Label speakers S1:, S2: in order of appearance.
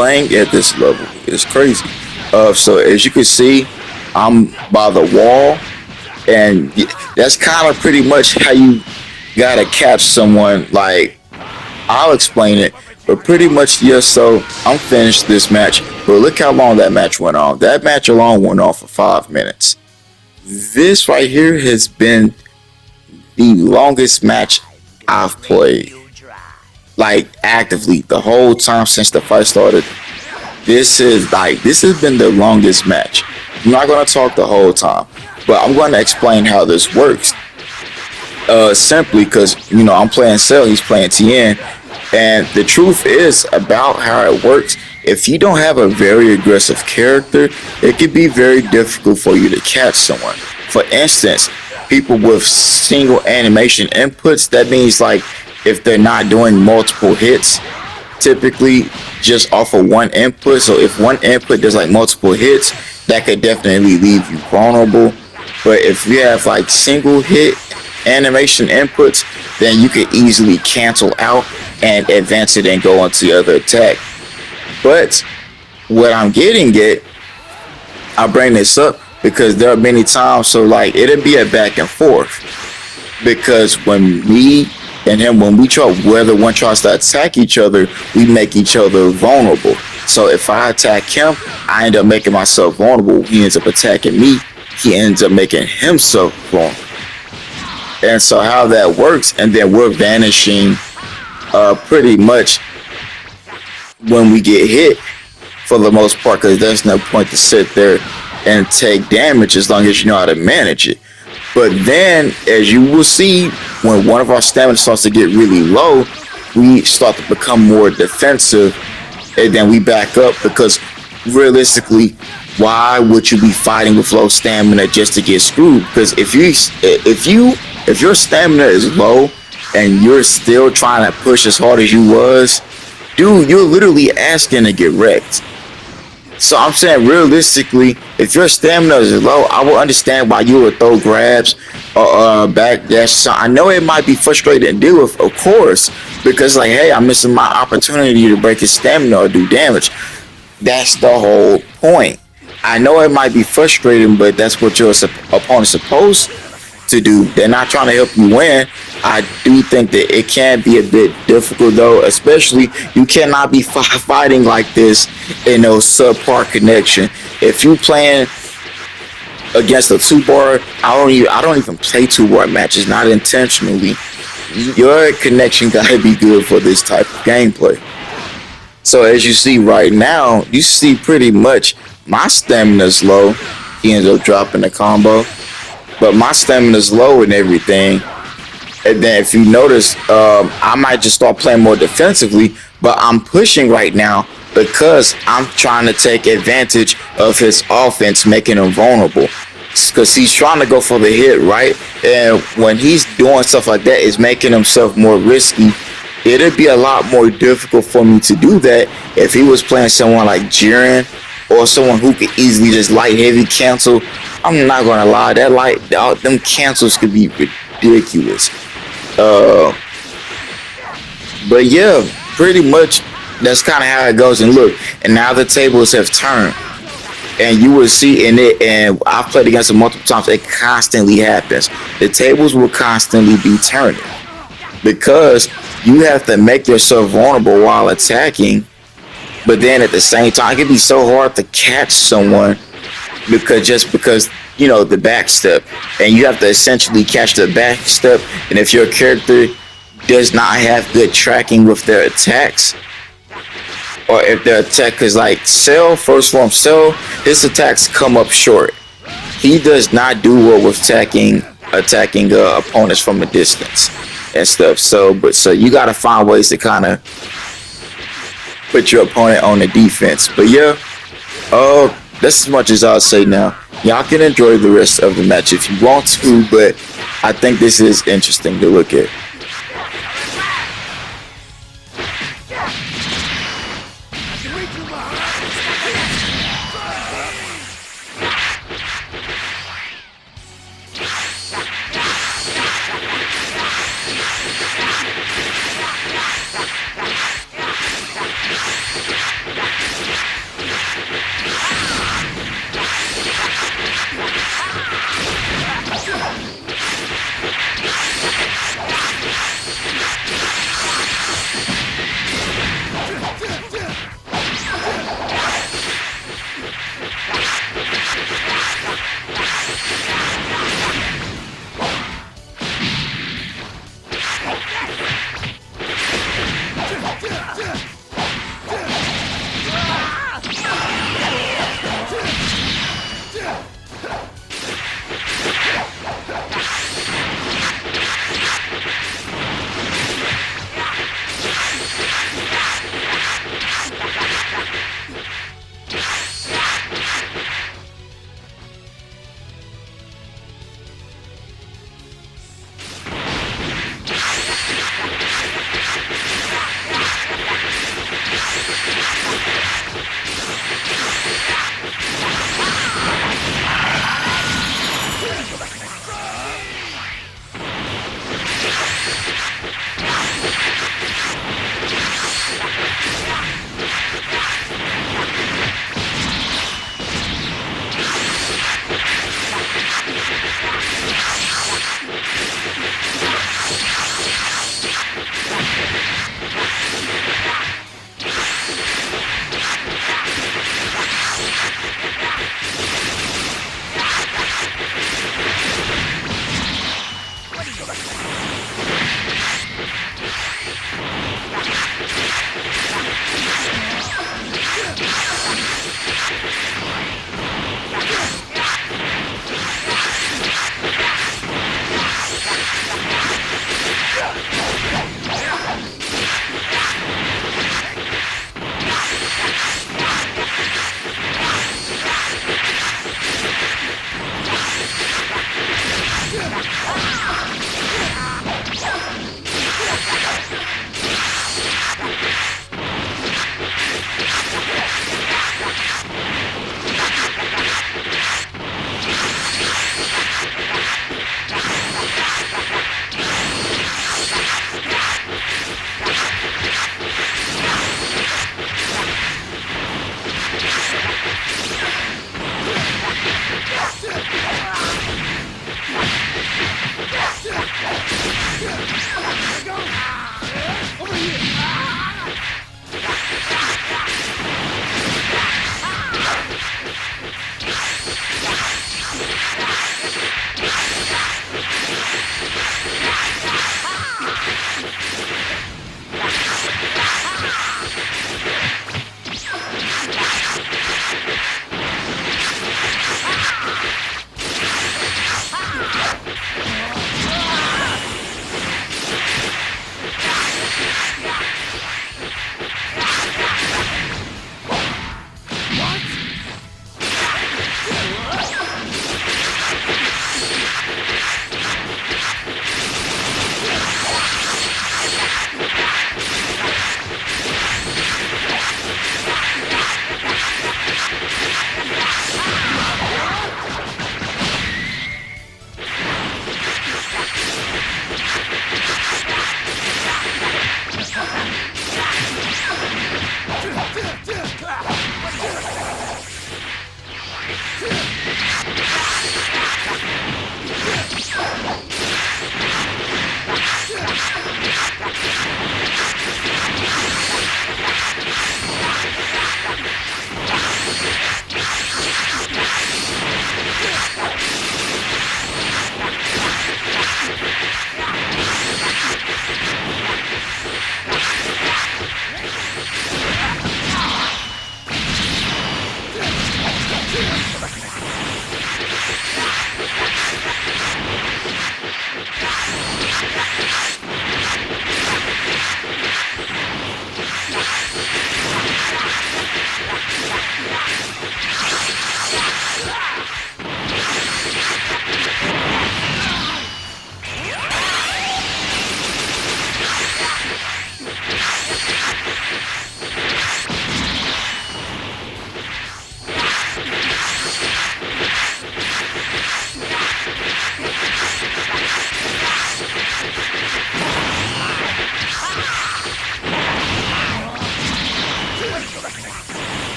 S1: playing at this level is crazy. So as you can see, I'm by the wall, and that's kind of pretty much how you gotta catch someone. Like, I'll explain it, but pretty much, yeah. So I'm finished this match, but look how long that match went on. That match alone went on for 5 minutes. This right here has been the longest match I've played, like actively the whole time since the fight started. This has been the longest match. I'm not gonna talk the whole time, but I'm gonna explain how this works. Simply because I'm playing Cell, he's playing TN, and the truth is about how it works. If you don't have a very aggressive character, it can be very difficult for you to catch someone. For instance, people with single animation inputs, that means like if they're not doing multiple hits, typically just off of one input. So if one input does like multiple hits, that could definitely leave you vulnerable. But if you have like single hit animation inputs, then you could easily cancel out and advance it and go on to the other attack. But what I'm getting at, I bring this up because there are many times, so like it'll be a back and forth. Because when me and him, when we try, whether one tries to attack each other, we make each other vulnerable. So if I attack him, I end up making myself vulnerable. He ends up attacking me, he ends up making himself vulnerable. And so how that works, and then we're vanishing pretty much when we get hit for the most part, because there's no point to sit there and take damage as long as you know how to manage it. But then, as you will see, when one of our stamina starts to get really low, we start to become more defensive, and then we back up, because realistically, why would you be fighting with low stamina just to get screwed? Because if your stamina is low and you're still trying to push as hard as you was, dude, you're literally asking to get wrecked. So I'm saying, realistically, if your stamina is low, I will understand why you would throw grabs or backdash. So I know it might be frustrating to deal with, of course, because like, hey, I'm missing my opportunity to break his stamina or do damage. That's the whole point. I know it might be frustrating, but that's what your opponent's supposed to do. They're not trying to help you win. I do think that it can be a bit difficult, though, especially you cannot be fighting like this in no subpar connection. If you playing against a 2-bar, I don't even play 2-bar matches, not intentionally. Your connection gotta be good for this type of gameplay. So as you see right now, you see pretty much my stamina's low. He ends up dropping the combo, but my stamina's low and everything. And then if you notice, I might just start playing more defensively, but I'm pushing right now because I'm trying to take advantage of his offense, making him vulnerable. Because he's trying to go for the hit, right? And when he's doing stuff like that, it's making himself more risky. It'd be a lot more difficult for me to do that if he was playing someone like Jiren or someone who could easily just light heavy cancel. I'm not gonna lie, them cancels could be ridiculous. But yeah, pretty much that's kind of how it goes. And look, and now the tables have turned, and you will see in it. And I've played against it multiple times. It constantly happens. The tables will constantly be turning because you have to make yourself vulnerable while attacking. But then at the same time, it can be so hard to catch someone because the back step, and you have to essentially catch the back step. And if your character does not have good tracking with their attacks, or if their attack is like Cell, first form Cell, his attacks come up short. He does not do well with attacking opponents from a distance and stuff. So you gotta find ways to kind of put your opponent on the defense. But yeah, that's as much as I'll say now. Y'all can enjoy the rest of the match if you want to, but I think this is interesting to look at.